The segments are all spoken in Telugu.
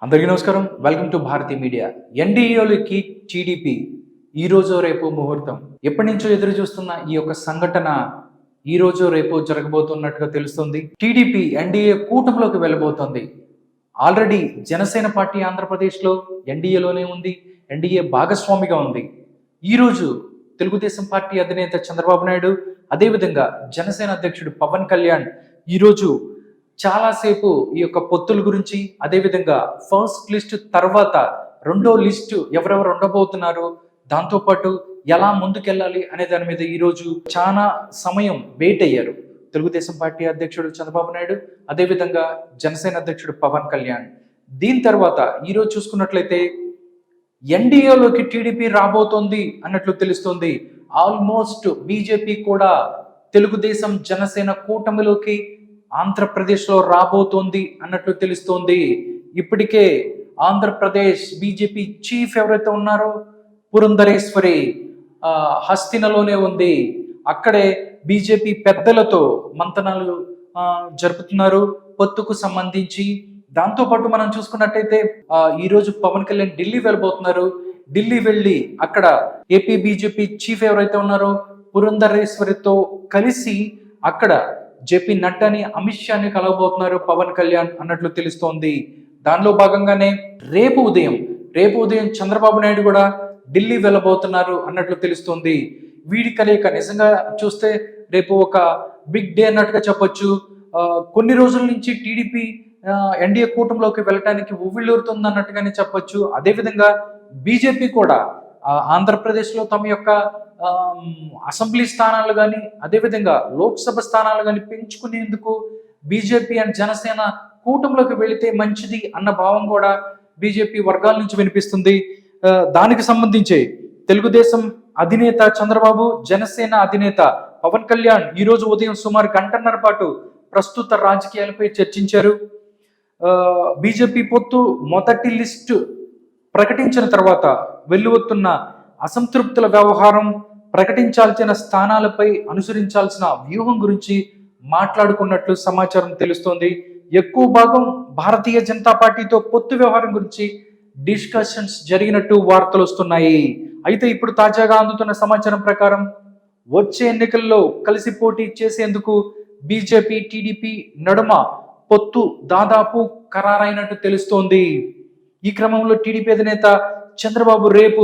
అందరికీ నమస్కారం. Welcome to Bharati media. ఎన్డీఏలోకి టీడీపీ ఈరోజు రేపు ముహూర్తం. ఎప్పటి నుంచో ఎదురు చూస్తున్న ఈ యొక్క సంఘటన ఈరోజు రేపు జరగబోతున్నట్టుగా తెలుస్తుంది. టీడీపీ ఎన్డీఏ కూటమిలోకి వెళ్ళబోతోంది. ఆల్రెడీ జనసేన పార్టీ ఆంధ్రప్రదేశ్లో ఎన్డీఏలోనే ఉంది. ఎన్డీఏ భాగస్వామిగా ఉంది. ఈరోజు తెలుగుదేశం పార్టీ అధినేత చంద్రబాబు నాయుడు, అదేవిధంగా జనసేన అధ్యక్షుడు పవన్ కళ్యాణ్ ఈరోజు చాలాసేపు ఈ యొక్క పొత్తుల గురించి, అదేవిధంగా ఫస్ట్ లిస్ట్ తర్వాత రెండో లిస్టు ఎవరెవరు ఉండబోతున్నారు, దాంతోపాటు ఎలా ముందుకెళ్ళాలి అనే దాని మీద ఈరోజు చాలా సమయం వెయిట్ అయ్యారు తెలుగుదేశం పార్టీ అధ్యక్షుడు చంద్రబాబు నాయుడు, అదేవిధంగా జనసేన అధ్యక్షుడు పవన్ కళ్యాణ్. దీని తర్వాత ఈరోజు చూసుకున్నట్లయితే ఎన్డీఏలోకి టీడీపీ రాబోతోంది అన్నట్లు తెలుస్తోంది. ఆల్మోస్ట్ బీజేపీ కూడా తెలుగుదేశం జనసేన కూటమిలోకి ఆంధ్రప్రదేశ్లో రాబోతోంది అన్నట్లు తెలుస్తోంది. ఇప్పటికే ఆంధ్రప్రదేశ్ బీజేపీ చీఫ్ ఎవరైతే ఉన్నారో పురంధరేశ్వరి హస్తినలోనే ఉంది. అక్కడే బీజేపీ పెద్దలతో మంతనాలు జరుపుతున్నారు పొత్తుకు సంబంధించి. దాంతోపాటు మనం చూసుకున్నట్టయితే ఈరోజు పవన్ కళ్యాణ్ ఢిల్లీ వెళ్ళబోతున్నారు. ఢిల్లీ వెళ్ళి అక్కడ ఏపీ బీజేపీ చీఫ్ ఎవరైతే ఉన్నారో పురంధరేశ్వరితో కలిసి అక్కడ జేపీ నడ్డాని, అమిత్ షాని కలవబోతున్నారు పవన్ కళ్యాణ్ అన్నట్లు తెలుస్తోంది. దానిలో భాగంగానే రేపు ఉదయం చంద్రబాబు నాయుడు కూడా ఢిల్లీ వెళ్ళబోతున్నారు అన్నట్లు తెలుస్తోంది. వీడి కలయిక నిజంగా చూస్తే రేపు ఒక బిగ్ డే అన్నట్టుగా చెప్పొచ్చు. కొన్ని రోజుల నుంచి టీడీపీ ఎన్డీఏ కూటమిలోకి వెళ్ళటానికి ఉవ్విళ్ళూరుతుంది అన్నట్టుగానే చెప్పొచ్చు. అదేవిధంగా బీజేపీ కూడా ఆంధ్రప్రదేశ్లో తమ యొక్క అసెంబ్లీ స్థానాలు కానీ, అదేవిధంగా లోక్సభ స్థానాలు కానీ పెంచుకునేందుకు బీజేపీ అండ్ జనసేన కూటమిలోకి వెళితే మంచిది అన్న భావం కూడా బీజేపీ వర్గాల నుంచి వినిపిస్తుంది. దానికి సంబంధించి తెలుగుదేశం అధినేత చంద్రబాబు, జనసేన అధినేత పవన్ కళ్యాణ్ ఈరోజు ఉదయం సుమారు గంటన్నర పాటు ప్రస్తుత రాజకీయాలపై చర్చించారు. బీజేపీ పొత్తు మొదటి లిస్టు ప్రకటించిన తర్వాత వెల్లువెత్తున్న అసంతృప్తుల వ్యవహారం, ప్రకటించాల్సిన స్థానాలపై అనుసరించాల్సిన వ్యూహం గురించి మాట్లాడుకున్నట్లు సమాచారం తెలుస్తోంది. ఎక్కువ భాగం భారతీయ జనతా పార్టీతో పొత్తు వ్యవహారం గురించి డిస్కషన్స్ జరిగినట్టు వార్తలు వస్తున్నాయి. అయితే ఇప్పుడు తాజాగా అందుతున్న సమాచారం ప్రకారం వచ్చే ఎన్నికల్లో కలిసి పోటీ చేసేందుకు బీజేపీ టీడీపీ నడుమ పొత్తు దాదాపు ఖరారైనట్టు తెలుస్తోంది. ఈ క్రమంలో టీడీపీ అధినేత చంద్రబాబు రేపు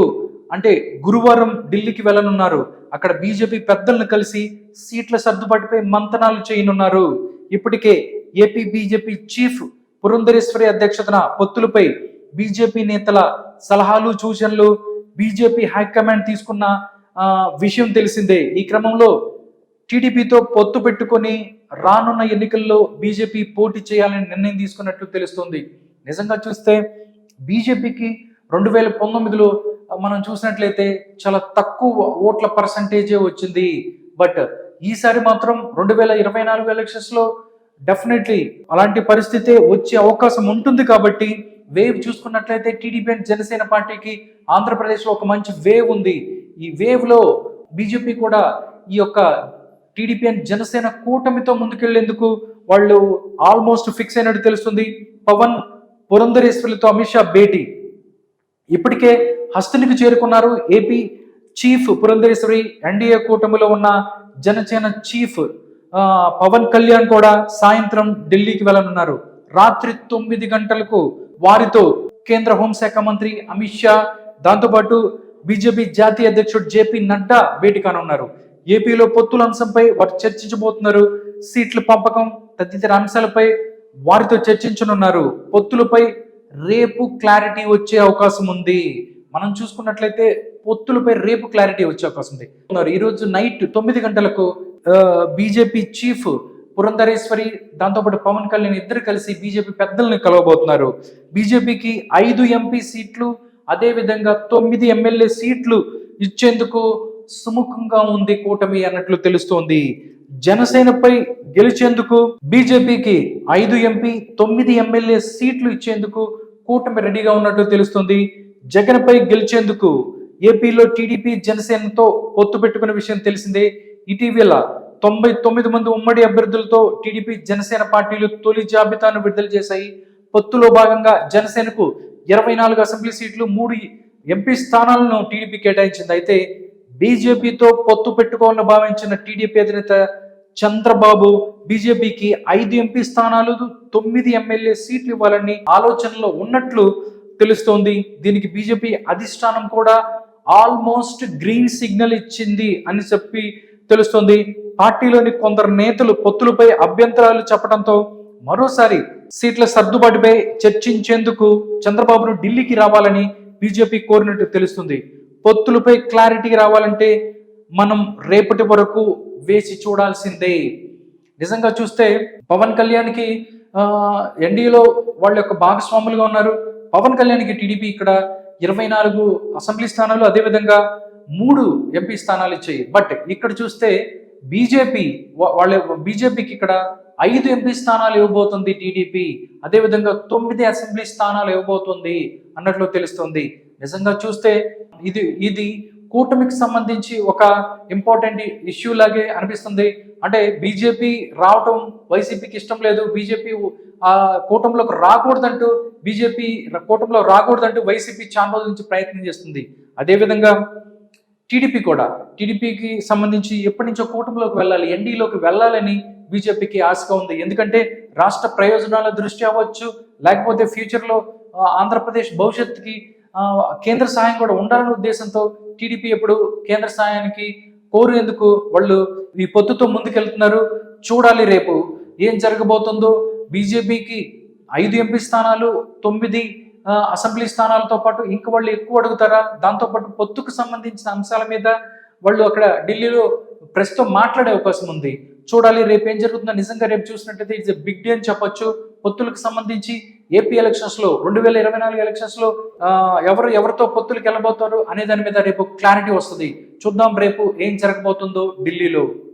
అంటే గురువారం ఢిల్లీకి వెళ్ళనున్నారు. అక్కడ బీజేపీ పెద్దలను కలిసి సీట్ల సర్దుబాటుపై మంతనాలు చేయనున్నారు. ఇప్పటికే ఏపీ బీజేపీ చీఫ్ పురంధరేశ్వరి అధ్యక్షతన పొత్తులపై బీజేపీ నేతల సలహాలు, సూచనలు బీజేపీ హైకమాండ్ తీసుకున్న విషయం తెలిసిందే. ఈ క్రమంలో టీడీపీతో పొత్తు పెట్టుకొని రానున్న ఎన్నికల్లో బీజేపీ పోటీ చేయాలని నిర్ణయం తీసుకున్నట్లు తెలుస్తుంది. నిజంగా చూస్తే బీజేపీకి 2019లో మనం చూసినట్లయితే చాలా తక్కువ ఓట్ల పర్సంటేజే వచ్చింది. బట్ ఈసారి మాత్రం 2024 ఎలక్షన్స్లో డెఫినెట్లీ అలాంటి పరిస్థితే వచ్చే అవకాశం ఉంటుంది. కాబట్టి వేవ్ చూసుకున్నట్లయితే టీడీపీ అండ్ జనసేన పార్టీకి ఆంధ్రప్రదేశ్లో ఒక మంచి వేవ్ ఉంది. ఈ వేవ్లో బీజేపీ కూడా ఈ యొక్క టీడీపీ అండ్ జనసేన కూటమితో ముందుకెళ్లేందుకు వాళ్ళు ఆల్మోస్ట్ ఫిక్స్ అయినట్టు తెలుస్తుంది. పవన్ పురంధరేశ్వరితో అమిత్ షా భేటీ ఇప్పటికే హస్తినికి చేరుకున్నారు. ఏపీ చీఫ్ పురంధరేశ్వరి, ఎన్డీఏ కూటమిలో ఉన్న జనసేన చీఫ్ పవన్ కళ్యాణ్ కూడా సాయంత్రం ఢిల్లీకి వెళ్ళనున్నారు. రాత్రి 9 గంటలకు వారితో కేంద్ర హోంశాఖ మంత్రి అమిత్ షా, దాంతోపాటు బీజేపీ జాతీయ అధ్యక్షుడు జేపీ నడ్డా భేటీ కానున్నారు. ఏపీలో పొత్తుల అంశంపై వారు చర్చించబోతున్నారు. సీట్ల పంపకం తదితర అంశాలపై వారితో చర్చించనున్నారు. పొత్తులపై రేపు క్లారిటీ వచ్చే అవకాశం ఉంది. మనం చూసుకున్నట్లయితే పొత్తులపై రేపు క్లారిటీ వచ్చే అవకాశం ఉంది. ఈరోజు నైట్ 9 గంటలకు బీజేపీ చీఫ్ పురంధరేశ్వరి, దాంతోపాటు పవన్ కళ్యాణ్ ఇద్దరు కలిసి బీజేపీ పెద్దల్ని కలవబోతున్నారు. బీజేపీకి 5 ఎంపీ సీట్లు, అదేవిధంగా 9 ఎమ్మెల్యే సీట్లు ఇచ్చేందుకు సుముఖంగా ఉంది కూటమి అన్నట్లు తెలుస్తోంది. జనసేనపై గెలిచేందుకు బీజేపీకి 5 ఎంపీ 9 ఎమ్మెల్యే సీట్లు ఇచ్చేందుకు కూటమి రెడీగా ఉన్నట్టు తెలుస్తుంది. జగన్ పై గెలిచేందుకు ఏపీలో టీడీపీ జనసేనతో పొత్తు పెట్టుకున్న విషయం తెలిసిందే. ఇటీవల 99 మంది ఉమ్మడి అభ్యర్థులతో టీడీపీ జనసేన పార్టీలు తొలి జాబితాను విడుదల చేశాయి. పొత్తులో భాగంగా జనసేనకు 24 అసెంబ్లీ సీట్లు 3 ఎంపీ స్థానాలను టీడీపీ కేటాయించింది. అయితే బీజేపీతో పొత్తు పెట్టుకోవాలని భావించిన టీడీపీ అధినేత చంద్రబాబు బీజేపీకి 5 ఎంపీ స్థానాలు 9 ఎమ్మెల్యే సీట్లు ఇవ్వాలని ఆలోచనలో ఉన్నట్లు తెలుస్తోంది. దీనికి బీజేపీ అధిష్టానం కూడా ఆల్మోస్ట్ గ్రీన్ సిగ్నల్ ఇచ్చింది అని చెప్పి తెలుస్తోంది. పార్టీలోని కొందరు నేతలు పొత్తులపై అభ్యంతరాలు చెప్పడంతో మరోసారి సీట్ల సర్దుబాటుపై చర్చించేందుకు చంద్రబాబును ఢిల్లీకి రావాలని బీజేపీ కోరినట్టు తెలుస్తుంది. పొత్తులపై క్లారిటీ రావాలంటే మనం రేపటి వరకు వేసి చూడాల్సిందే. నిజంగా చూస్తే పవన్ కళ్యాణ్కి ఎన్డీఏలో వాళ్ళ యొక్క భాగస్వాములుగా ఉన్నారు. పవన్ కళ్యాణ్కి టీడీపీ ఇక్కడ 24 అసెంబ్లీ స్థానాలు, అదేవిధంగా 3 ఎంపీ స్థానాలు ఇచ్చాయి. బట్ ఇక్కడ చూస్తే బీజేపీకి ఇక్కడ 5 ఎంపీ స్థానాలు ఇవ్వబోతుంది టీడీపీ, అదేవిధంగా 9 అసెంబ్లీ స్థానాలు ఇవ్వబోతుంది అన్నట్లు తెలుస్తుంది. నిజంగా చూస్తే ఇది కూటమికి సంబంధించి ఒక ఇంపార్టెంట్ ఇష్యూ లాగే అనిపిస్తుంది. అంటే బీజేపీ రావటం వైసీపీకి ఇష్టం లేదు, బీజేపీ కూటమిలోకి రాకూడదంటూ వైసీపీ చాలా రోజుల నుంచి ప్రయత్నం చేస్తుంది. అదేవిధంగా టీడీపీకి సంబంధించి ఎప్పటి నుంచో కూటమిలోకి వెళ్ళాలి, ఎన్డీలోకి వెళ్ళాలని బీజేపీకి ఆశగా ఉంది. ఎందుకంటే రాష్ట్ర ప్రయోజనాల దృష్టి అవ్వచ్చు, లేకపోతే ఫ్యూచర్లో ఆంధ్రప్రదేశ్ భవిష్యత్తుకి కేంద్ర సహాయం కూడా ఉండాలనే ఉద్దేశంతో టీడీపీ ఎప్పుడు కేంద్ర సహాయానికి కోరేందుకు వాళ్ళు ఈ పొత్తుతో ముందుకెళ్తున్నారు. చూడాలి రేపు ఏం జరగబోతుందో. బీజేపీకి 5 ఎంపీ స్థానాలు, 9 అసెంబ్లీ స్థానాలతో పాటు ఇంకా వాళ్ళు ఎక్కువ అడుగుతారా? దాంతోపాటు పొత్తుకు సంబంధించిన అంశాల మీద వాళ్ళు అక్కడ ఢిల్లీలో ప్రస్తుతం మాట్లాడే అవకాశం ఉంది. చూడాలి రేపు ఏం జరుగుతుందో. నిజంగా రేపు చూసినట్టయితే ఇట్స్ ఎ బిగ్ డే అని చెప్పొచ్చు. పొత్తులకు సంబంధించి ఏపీ ఎలక్షన్స్ లో 2024 ఎలక్షన్స్ లో ఎవరితో పొత్తులకు వెళ్ళబోతారు అనే దాని మీద రేపు క్లారిటీ వస్తుంది. చూద్దాం రేపు ఏం జరగబోతుందో ఢిల్లీలో.